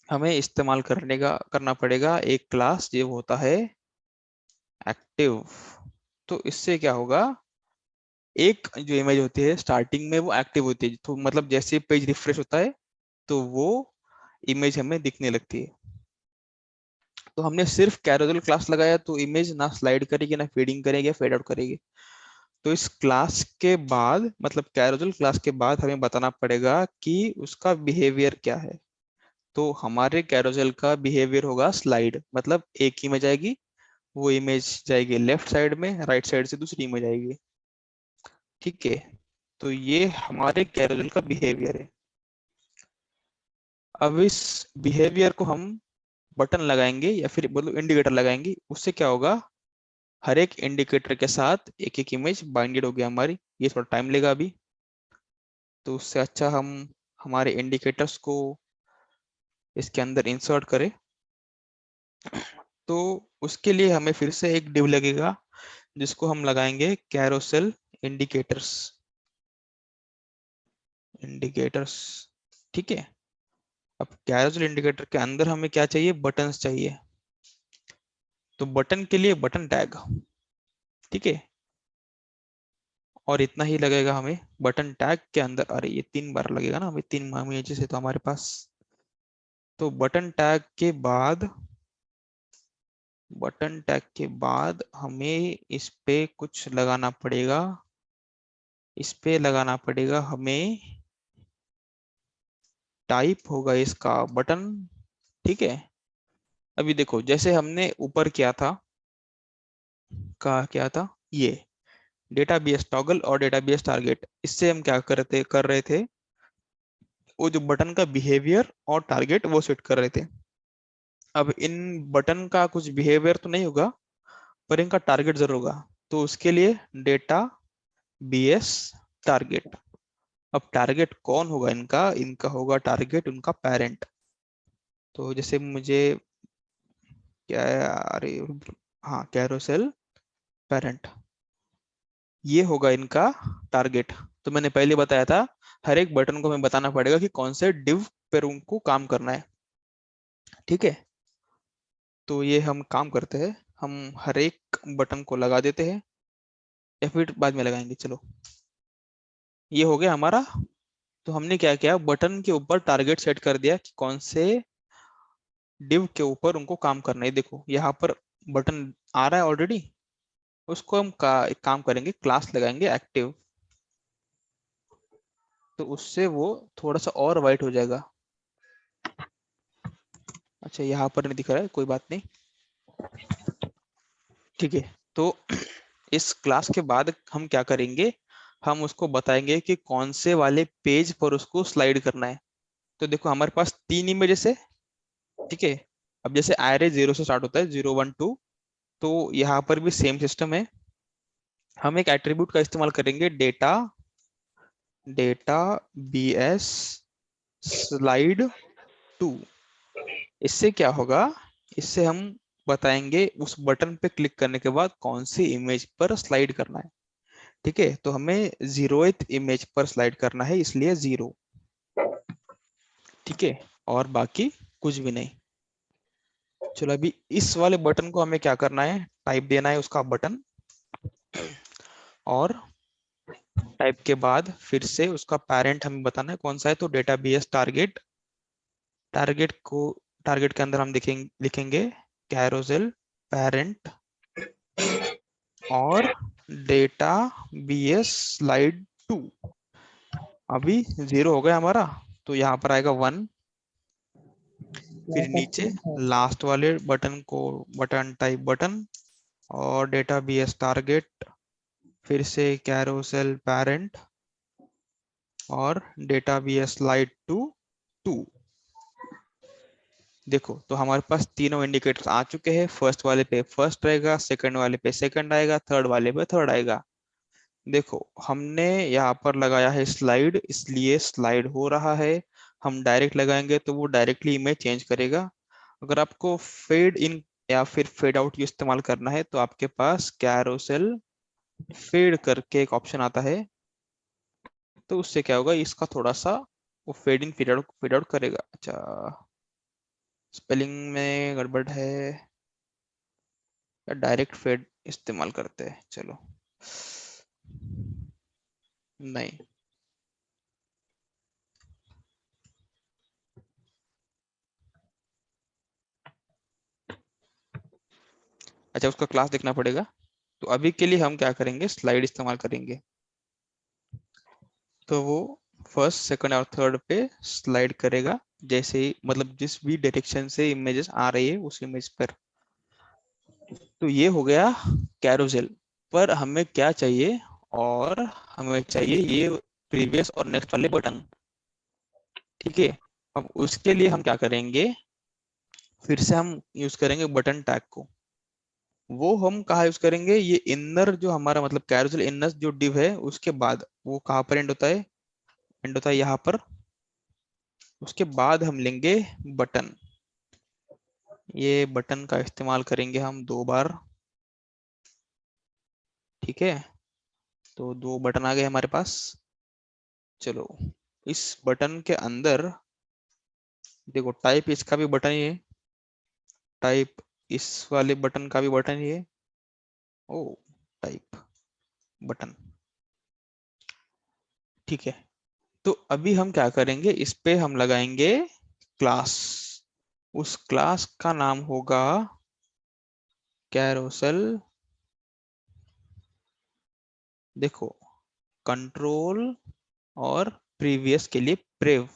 Speaker 1: हमें इस्तेमाल करना पड़ेगा एक क्लास जो होता है एक्टिव। तो इससे क्या होगा, एक जो इमेज होती है स्टार्टिंग में वो एक्टिव होती है, तो मतलब जैसे पेज रिफ्रेश होता है तो वो इमेज हमें दिखने लगती है। तो हमने सिर्फ कैरोसेल क्लास लगाया तो इमेज ना स्लाइड करेगी, ना फेडिंग करेगी, या फेड आउट करेगी। तो इस क्लास के बाद, मतलब कैरोसेल क्लास के बाद हमें बताना पड़ेगा कि उसका बिहेवियर क्या है। तो हमारे कैरोसेल का बिहेवियर होगा स्लाइड, मतलब एक इमेज आएगी, वो इमेज जाएगी लेफ्ट साइड में, राइट साइड से दूसरी इमेज आएगी। ठीक है, तो ये हमारे कैरोसेल का बिहेवियर है। अब इस बिहेवियर को हम बटन लगाएंगे या फिर मतलब इंडिकेटर लगाएंगे, उससे क्या होगा, हर एक इंडिकेटर के साथ एक एक इमेज बाइंडेड हो गया हमारी। ये थोड़ा टाइम लेगा अभी, तो उससे अच्छा हम हमारे इंडिकेटर्स को इसके अंदर इंसर्ट करें। तो उसके लिए हमें फिर से एक डिव लगेगा, जिसको हम लगाएंगे कैरोसेल इंडिकेटर्स। इंडिकेटर्स, ठीक है। अब कैरोसेल इंडिकेटर के अंदर हमें क्या चाहिए, बटन्स चाहिए। तो बटन के लिए बटन टैग, ठीक है। और इतना ही लगेगा हमें बटन टैग के अंदर। अरे ये 3 बार लगेगा ना हमें, 3 इमेजेस है तो हमारे पास। तो बटन टैग के बाद हमें इस पे कुछ लगाना पड़ेगा। इस पे लगाना पड़ेगा हमें, टाइप होगा इसका बटन, ठीक है। अभी देखो, जैसे हमने ऊपर किया था, कहा क्या था, ये डेटाबेस टॉगल और डेटाबेस टारगेट, इससे हम क्या कर रहे थे, वो जो बटन का बिहेवियर और टारगेट वो सेट कर रहे थे। अब इन बटन का कुछ बिहेवियर तो नहीं होगा, पर इनका टारगेट जरूर होगा। तो उसके लिए डेटा बीएस टारगेट। अब टारगेट कौन होगा इनका, इनका होगा टारगेट उनका पेरेंट। तो जैसे मुझे क्या है, अरे हाँ, कैरोसेल पेरेंट, ये होगा इनका टारगेट। तो मैंने पहले बताया था, हर एक बटन को हमें बताना पड़ेगा कि कौन से डिव पर उनको काम करना है, ठीक है। तो ये हम काम करते हैं, हम हर एक बटन को लगा देते हैं, या फिर बाद में लगाएंगे, चलो। ये हो गया हमारा। तो हमने क्या किया, बटन के ऊपर टारगेट सेट कर दिया कि कौन से डिव के ऊपर उनको काम करना है। देखो यहाँ पर बटन आ रहा है ऑलरेडी, उसको हम एक काम करेंगे, क्लास लगाएंगे एक्टिव। तो उससे वो थोड़ा सा और वाइट हो जाएगा। अच्छा यहाँ पर नहीं दिख रहा है, कोई बात नहीं, ठीक है। तो इस क्लास के बाद हम क्या करेंगे, हम उसको बताएंगे कि कौन से वाले पेज पर उसको स्लाइड करना है। तो देखो हमारे पास 3 इमेजेस है, ठीक है। अब जैसे एरे 0 से स्टार्ट होता है, 0 1 2, तो यहाँ पर भी सेम सिस्टम है। हम एक एट्रीब्यूट का इस्तेमाल करेंगे, data data B S slide 2। इससे क्या होगा, इससे हम बताएंगे उस बटन पे क्लिक करने के बाद कौन सी इमेज पर स्लाइड करना है, ठीक है। तो हमें 0th इमेज पर स्लाइड करना है, इसलिए 0, ठीक है। और बाकी कुछ भी नहीं। चलो अभी इस वाले बटन को हमें क्या करना है, टाइप देना है उसका बटन, और टाइप के बाद फिर से उसका पेरेंट हमें बताना है कौन सा है। तो डेटा बीएस टारगेट, टारगेट के अंदर हम लिखेंगे कैरोसेल पेरेंट और डेटा बीएस स्लाइड 2। अभी 0 हो गया हमारा, तो यहाँ पर आएगा 1। फिर नीचे लास्ट वाले बटन को, बटन टाइप बटन और डेटा बीएस टारगेट, फिर से कैरोसेल पेरेंट और डेटा बीएस स्लाइड टू 2। देखो तो हमारे पास तीनों इंडिकेटर्स आ चुके हैं। फर्स्ट वाले पे फर्स्ट रहेगा, सेकंड वाले पे सेकंड आएगा, थर्ड वाले पे थर्ड आएगा। देखो हमने यहाँ पर लगाया है स्लाइड, इसलिए स्लाइड हो रहा है। हम डायरेक्ट लगाएंगे तो वो डायरेक्टली इमेज चेंज करेगा। अगर आपको फेड इन या फिर फेड आउट इस्तेमाल करना है, तो आपके पास कैरोसेल फेड करके एक ऑप्शन आता है। तो उससे क्या होगा, इसका थोड़ा सा वो फेड इन फेड आउट करेगा। अच्छा, स्पेलिंग में गड़बड़ है, या डायरेक्ट फेड इस्तेमाल करते हैं, चलो। नहीं, अच्छा उसका क्लास देखना पड़ेगा। तो अभी के लिए हम क्या करेंगे, स्लाइड इस्तेमाल करेंगे। तो वो फर्स्ट सेकंड और थर्ड पे स्लाइड करेगा, जैसे ही मतलब जिस भी डायरेक्शन से इमेजेस आ रही है उस इमेज पर। तो ये हो गया कैरोसेल। पर हमें क्या चाहिए, और हमें चाहिए ये प्रीवियस और नेक्स्ट वाले बटन। ठीक है, अब उसके लिए हम क्या करेंगे, फिर से हम यूज करेंगे बटन टैग को। वो हम कहाँ यूज करेंगे, ये इनर जो हमारा मतलब कैरोसेल इनर जो डिव है उसके बाद वो कहाँ पर एंड होता है, एंड होता है यहाँ पर। उसके बाद हम लेंगे बटन। ये बटन का इस्तेमाल करेंगे हम 2 बार। ठीक है, तो 2 बटन आ गए हमारे पास। चलो, इस बटन के अंदर देखो टाइप इसका भी बटन ही है, टाइप इस वाले बटन का भी बटन ही है। ओ, टाइप बटन। ठीक है, तो अभी हम क्या करेंगे, इस पे हम लगाएंगे क्लास। उस क्लास का नाम होगा कैरोसेल। देखो, कंट्रोल और प्रीवियस के लिए प्रेव।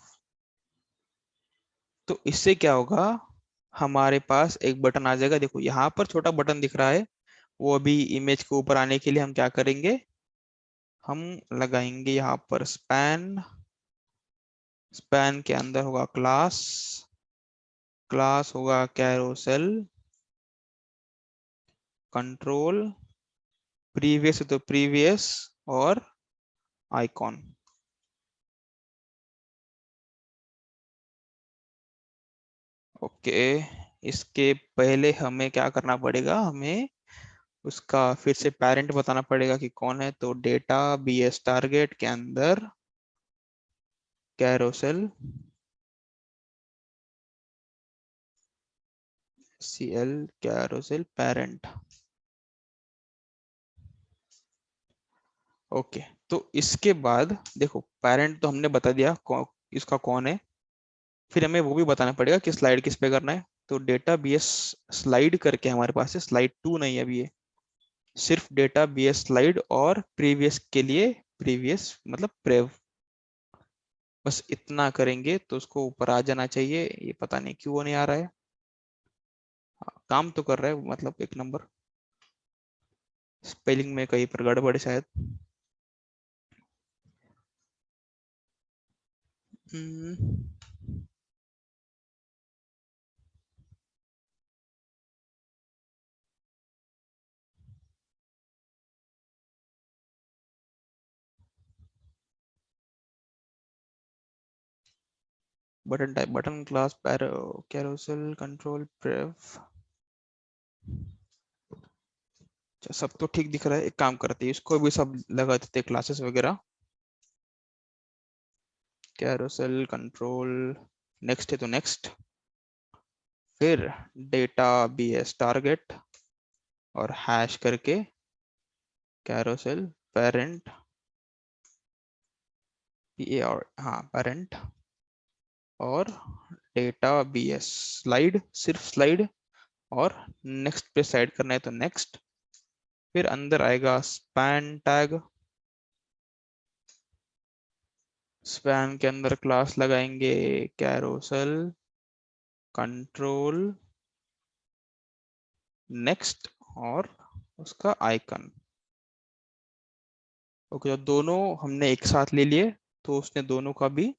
Speaker 1: तो इससे क्या होगा, हमारे पास एक बटन आ जाएगा। देखो यहाँ पर छोटा बटन दिख रहा है, वो अभी इमेज के ऊपर आने के लिए हम क्या करेंगे, हम लगाएंगे यहाँ पर स्पैन। स्पैन के अंदर होगा क्लास, क्लास होगा कैरोसेल, कंट्रोल, प्रीवियस है तो प्रीवियस, और आइकॉन। ओके, इसके पहले हमें क्या करना पड़ेगा, हमें उसका फिर से पेरेंट बताना पड़ेगा कि कौन है। तो डेटा बीएस टारगेट के अंदर carousel CL carousel parent. Okay, तो इसके बाद देखो पेरेंट तो हमने बता दिया इसका कौन है। फिर हमें वो भी बताना पड़ेगा कि स्लाइड किस पे करना है। तो डेटा बीएस स्लाइड करके हमारे पास है, स्लाइड 2 नहीं है अभी ये, सिर्फ डेटा बीएस स्लाइड और प्रीवियस के लिए प्रीवियस मतलब प्रेव। बस इतना करेंगे तो उसको ऊपर आ जाना चाहिए। ये पता नहीं क्यों वो नहीं आ रहा है। हाँ, काम तो कर रहा है मतलब 1 नंबर। स्पेलिंग में कहीं पर गड़बड़ है शायद। Button type, button class, carousel, control, prev. सब तो ठीक दिख रहा है। एक काम करते हैं, इसको भी सब लगा देते क्लासेस वगैरह। कैरोसेल, कंट्रोल, नेक्स्ट है तो नेक्स्ट, फिर डेटा बीएस टारगेट और हैश करके कैरोसेल पेरेंट, ये और हाँ पेरेंट, और डेटा बीएस स्लाइड, सिर्फ स्लाइड, और नेक्स्ट पे साइड करना है तो नेक्स्ट। फिर अंदर आएगा स्पैन टैग। स्पैन के अंदर क्लास लगाएंगे कैरोसेल, कंट्रोल, नेक्स्ट, और उसका आइकन। ओके, तो दोनों हमने एक साथ ले लिए, तो उसने दोनों का भी,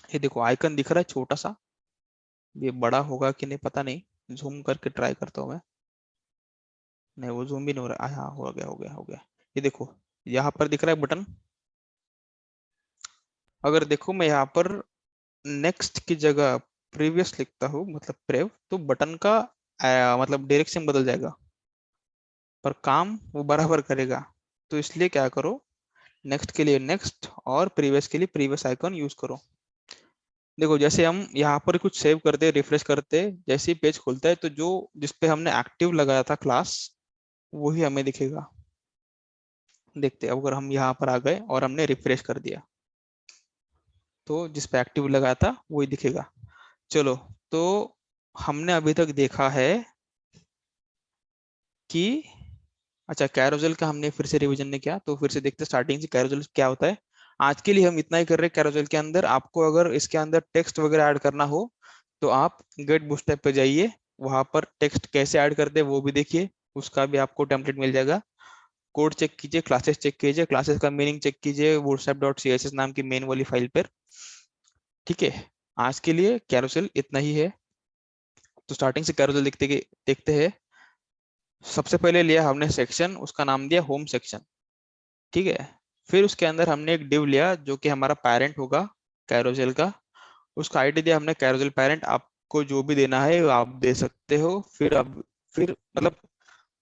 Speaker 1: ये देखो आइकन दिख रहा है छोटा सा। ये बड़ा होगा कि नहीं पता नहीं, जूम करके ट्राई करता हूँ मैं। नहीं, वो जूम भी नहीं हो रहा। हाँ, हो गया हो गया हो गया। ये देखो, यहाँ पर दिख रहा है बटन। अगर देखो मैं यहाँ पर नेक्स्ट की जगह प्रीवियस लिखता हूँ मतलब प्रेव, तो बटन का मतलब डायरेक्शन बदल जाएगा, पर काम वो बराबर करेगा। तो इसलिए क्या करो, नेक्स्ट के लिए नेक्स्ट और प्रीवियस के लिए प्रीवियस आइकन यूज करो। देखो जैसे हम यहाँ पर कुछ सेव करते रिफ्रेश करते, जैसे ही पेज खुलता है तो जो जिसपे हमने एक्टिव लगाया था क्लास, वही हमें दिखेगा। देखते हैं, अगर हम यहाँ पर आ गए और हमने रिफ्रेश कर दिया, तो जिस पे एक्टिव लगाया था वही दिखेगा। चलो, तो हमने अभी तक देखा है कि, अच्छा कैरोसेल का हमने फिर से रिवीजन ने किया, तो फिर से देखते स्टार्टिंग से कैरोसेल क्या होता है। आज के लिए हम इतना ही कर रहे हैं कैरोसेल के अंदर। आपको अगर इसके अंदर टेक्स्ट वगैरह ऐड करना हो तो आप गेट बूस्टैप पे जाइए, वहां पर टेक्स्ट कैसे ऐड करते हैं वो भी देखिए, उसका भी आपको टेम्पलेट मिल जाएगा। कोड चेक कीजिए, क्लासेस चेक कीजिए, क्लासेस का मीनिंग चेक कीजिए bootstrap.css नाम की मेन वाली फाइल पर। ठीक है, आज के लिए कैरोसेल इतना ही है। तो स्टार्टिंग से कैरोसेल देखते हैं। सबसे पहले लिया हमने सेक्शन, उसका नाम दिया होम सेक्शन। ठीक है, फिर उसके अंदर हमने एक डिव लिया जो कि हमारा पेरेंट होगा कैरोसेल का। उसका आईडी दिया हमने कैरोसेल पेरेंट। आपको जो भी देना है वो आप दे सकते हो। फिर मतलब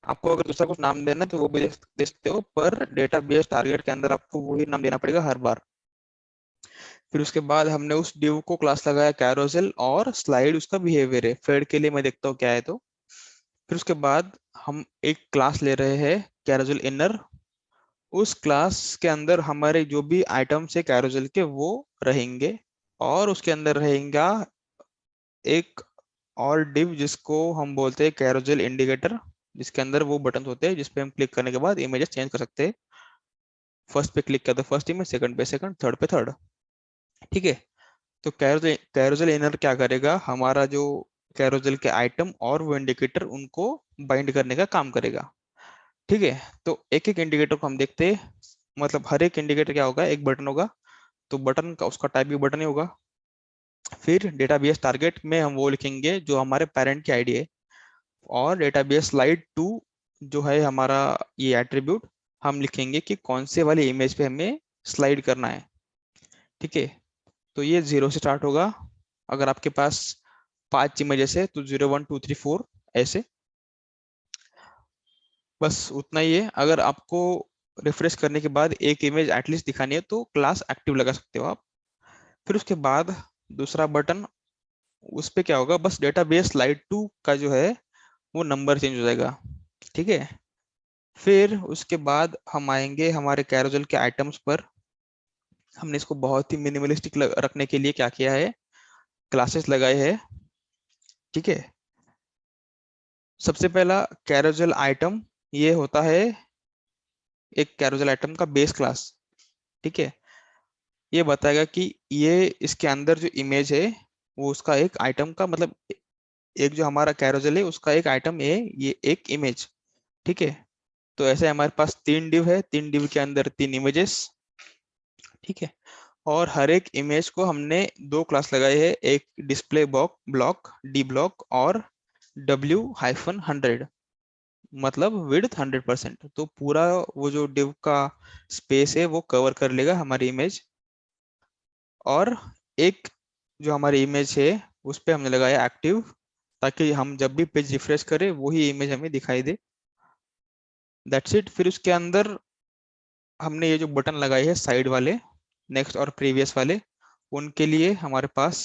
Speaker 1: आपको अगर दूसरा कुछ नाम देना है तो वो भी दे सकते हो, पर डेटाबेस टारगेट के अंदर आपको वही नाम देना पड़ेगा हर बार। फिर उसके बाद हमने उस डिव को क्लास लगाया कैरोसेल, और स्लाइड उसका बिहेवियर है। फेड के लिए मैं देखता हूँ क्या है। तो फिर उसके बाद हम एक क्लास ले रहे हैं कैरोसेल इनर। उस क्लास के अंदर हमारे जो भी आइटम्स है कैरोसेल के वो रहेंगे, और उसके अंदर रहेगा एक और डिव जिसको हम बोलते हैं कैरोसेल इंडिकेटर, जिसके अंदर वो बटन होते हैं जिसपे हम क्लिक करने के बाद इमेजेस चेंज कर सकते हैं। फर्स्ट पे क्लिक किया तो फर्स्ट इमेज, सेकंड पे सेकंड, थर्ड पे थर्ड। ठीक है, तो कैरोसेल इनर क्या करेगा, हमारा जो कैरोसेल के आइटम और वो इंडिकेटर उनको बाइंड करने का काम करेगा। ठीक है, तो एक एक इंडिकेटर को हम देखते हैं। मतलब हर एक इंडिकेटर क्या होगा, एक बटन होगा, तो बटन का उसका टाइप भी बटन ही होगा। फिर डेटाबेस टारगेट में हम वो लिखेंगे जो हमारे पेरेंट की आईडी है, और डेटाबेस स्लाइड टू जो है हमारा ये एट्रीब्यूट, हम लिखेंगे कि कौन से वाली इमेज पे हमें स्लाइड करना है। ठीक है, तो ये 0 से स्टार्ट होगा। अगर आपके पास 5 इमेजेस है तो 0 1 2 3 4 ऐसे। बस उतना ही है। अगर आपको रिफ्रेश करने के बाद एक इमेज एटलीस्ट दिखानी है तो क्लास एक्टिव लगा सकते हो आप। फिर उसके बाद दूसरा बटन, उस पे क्या होगा, बस डेटाबेस स्लाइड टू का जो है वो नंबर चेंज हो जाएगा। ठीक है, फिर उसके बाद हम आएंगे हमारे कैरोसेल के आइटम्स पर। हमने इसको बहुत ही मिनिमलिस्टिक रखने के लिए क्या किया है, क्लासेस लगाए हैं। ठीक है, सबसे पहला कैरोसेल आइटम, ये होता है एक कैरोसेल आइटम का बेस क्लास। ठीक है, ये बताएगा कि ये इसके अंदर जो इमेज है वो उसका एक आइटम का मतलब, एक जो हमारा कैरोसेल है उसका एक आइटम है, ये एक इमेज। ठीक है, तो ऐसे हमारे पास 3 डिव है, 3 डिव के अंदर 3 इमेजेस। ठीक है, और हर एक इमेज को हमने 2 क्लास लगाए हैं, एक डिस्प्ले ब्लॉक डी ब्लॉक, और W-100, मतलब विड्थ 100%। तो पूरा वो जो डिव का स्पेस है वो कवर कर लेगा हमारी इमेज। और एक जो हमारी इमेज है उस पे हमने लगाया एक्टिव, ताकि हम जब भी पेज रिफ्रेश करें वही इमेज हमें दिखाई दे। That's it. फिर उसके अंदर हमने ये जो बटन लगाए हैं साइड वाले, नेक्स्ट और प्रीवियस वाले, उनके लिए हमारे पास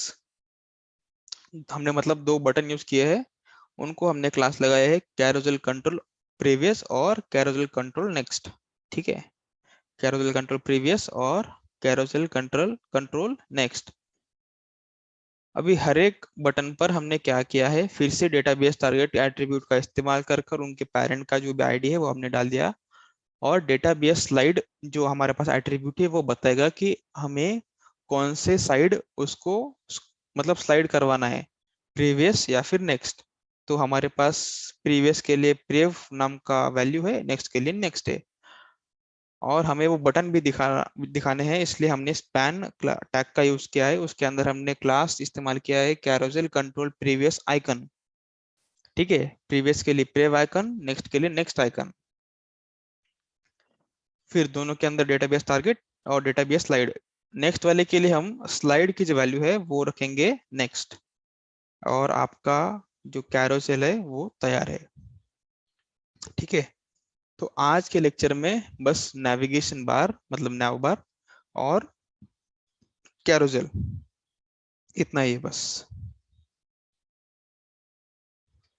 Speaker 1: हमने मतलब 2 बटन यूज किए हैं। उनको हमने क्लास लगाया है कैरोसेल कंट्रोल प्रीवियस और कैरोसेल कंट्रोल नेक्स्ट। ठीक है, कैरोसेल कंट्रोल प्रीवियस और कैरोसेल कंट्रोल कंट्रोल नेक्स्ट। अभी हर एक बटन पर हमने क्या किया है, फिर से डेटाबेस टारगेट एट्रीब्यूट का इस्तेमाल कर कर उनके पेरेंट का जो भी आईडी है वो हमने डाल दिया। और डेटाबेस स्लाइड जो हमारे पास एट्रीब्यूट है वो बताएगा कि हमें कौन से साइड उसको मतलब स्लाइड करवाना है, प्रीवियस या फिर नेक्स्ट। तो हमारे पास प्रीवियस के लिए प्रेव नाम का वैल्यू है, नेक्स्ट के लिए नेक्स्ट है। और हमें वो बटन भी दिखाने हैं, इसलिए हमने स्पैन टैग का यूज किया है। उसके अंदर हमने क्लास इस्तेमाल किया है कैरोसेल कंट्रोल प्रीवियस आइकन। ठीक है, प्रीवियस के लिए प्रेव आइकन, नेक्स्ट के लिए नेक्स्ट आइकन। फिर दोनों के अंदर डेटाबेस टारगेट और डेटाबेस स्लाइड। नेक्स्ट वाले के लिए हम स्लाइड की जो वैल्यू है वो रखेंगे नेक्स्ट, और आपका जो कैरोसेल है वो तैयार है। ठीक है, तो आज के लेक्चर में बस नेविगेशन बार मतलब नैव बार और कैरोसेल, इतना ही है बस।